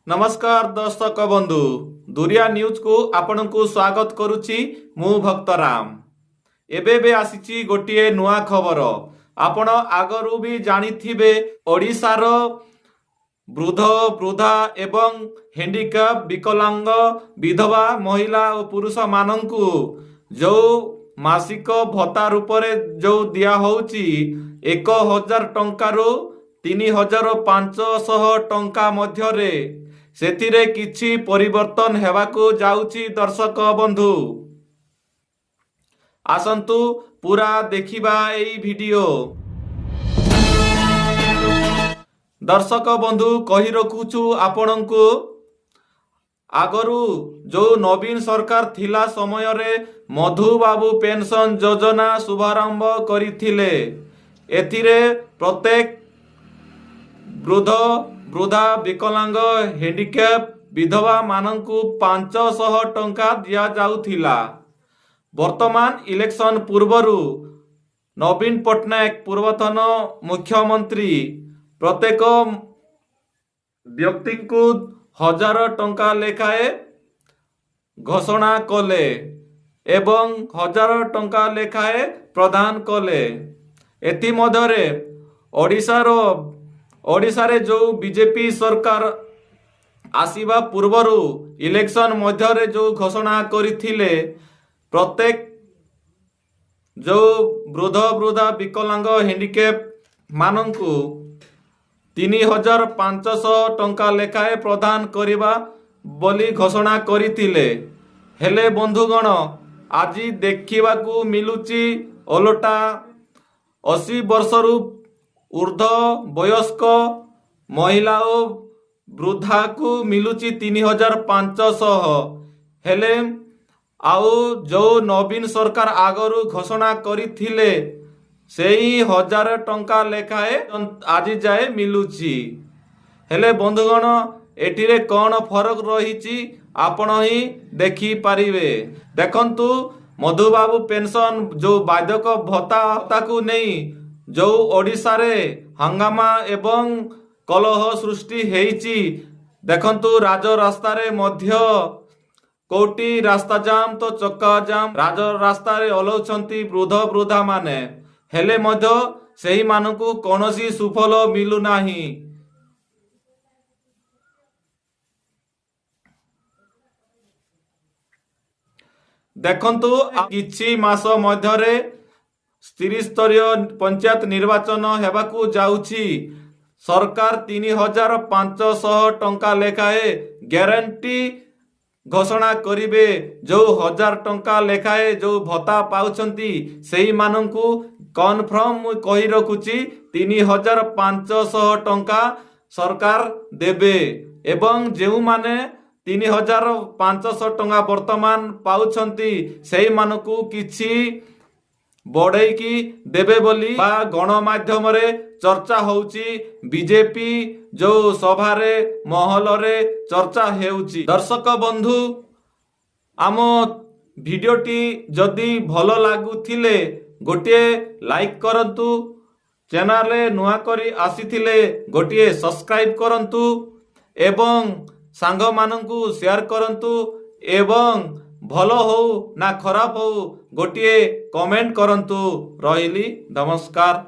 नमस्कार दर्शक बंधु दुरिया न्यूज को आपण को स्वागत करुच्ची मु भक्तराम। एबे आसीची गोटे नुआ खबर। आपण आगरू भी जानिथिबे ओडिशार वृद्ध वृद्धा एवं हैंडिकैप विकलांग विधवा महिला और पुरुष मानंकु जो मासिक भत्ता रूप जो दिया होउची 1000 टंकारु 3500 टंका मध्यरे सेथिरे किछि परिवर्तन हेबाकु जाउची। दर्शक बंधु आसंतु पूरा देखिबा एई वीडियो। दर्शक बंधु कहि रखुछु आपणंकु आगरू जो नवीन सरकार थिला समय रे मधुबाबू पेंशन योजना शुभारंभ करिथिले। एथिरे प्रत्येक वृद्ध वृद्धा विकलांग हैंडिकैप विधवा मानंकु 500 टंका दिया जाउथिला। वर्तमान इलेक्शन पूर्वरु नवीन पट्टनायक पूर्वतन मुख्यमंत्री प्रत्येक व्यक्ति को 1000 टंका लेखाए घोषणा कले एवं 1000 टंका लेखाए प्रदान कले। एथि मध्यरे ओडिशारे जो बीजेपी सरकार आसीबा पूर्वरु इलेक्शन मध्यरे जो घोषणा करिथिले प्रत्येक जो वृद्ध वृद्धा विकलांग हैंडिकैप मानंकु 3500 टंका लेखाए प्रदान करिबा बोली घोषणा करिथिले। हेले बंधुगण आज देखिबाकू मिलुची ओलटा 80 वर्षरु ऊर्ध्व वयस्क महिला और वृद्धा को मिलुची 3500। हेले आउ जो नवीन सरकार आगरू घोषणा करिथिले सेही 1000 टंका लेखाए आज जाए मिलुची। हेले बंधुगण एटिरे कौन फरक रही आपण ही देखी पारिबे। देखंतु मधुबाबू पेंशन जो बाधक भत्ता को नहीं जो ओडिशा रे हंगामा एवं कलह सृष्टि हेइची। देखंतु राज रास्ता रे मध्य कोटी रास्ता जाम तो चक्का जाम राज रास्ता रे ओलौछंती वृद्ध वृद्धा माने। हेले मध्य सेही मानकु कोनोसी सुफल मिलु नाही। देखंतु किछि मास मध्यरे त्रिस्तरीय पंचायत निर्वाचन हेबाकू जाउची। सरकार 3500 टंका लेखाए ग्यारंटी घोषणा करिवे। जो 1000 टंका लेखाए जो भत्ता पाउछंती सेही मानंकु कन्फर्म कहि रखुची 3500 टंका सरकार देबे एवं जेउ माने 3500 टंका वर्तमान पाउछंती सेही मानकु किछि बढ़ई की देबे बोली बा गणमाध्यम रे चर्चा होउची। बीजेपी जो सभा रे महल रे चर्चा हेउची। दर्शक बंधु आम भिडियोटी जदि भल लागुथिले गोटे लाइक करंतु, चैनल रे नुआ करी आसीथिले गोटे सब्सक्राइब करंतु एवं सांग मानंकु शेयर करंतु एवं भलो हो ना खराब हो गोटे कमेंट करंतु। रहिली नमस्कार।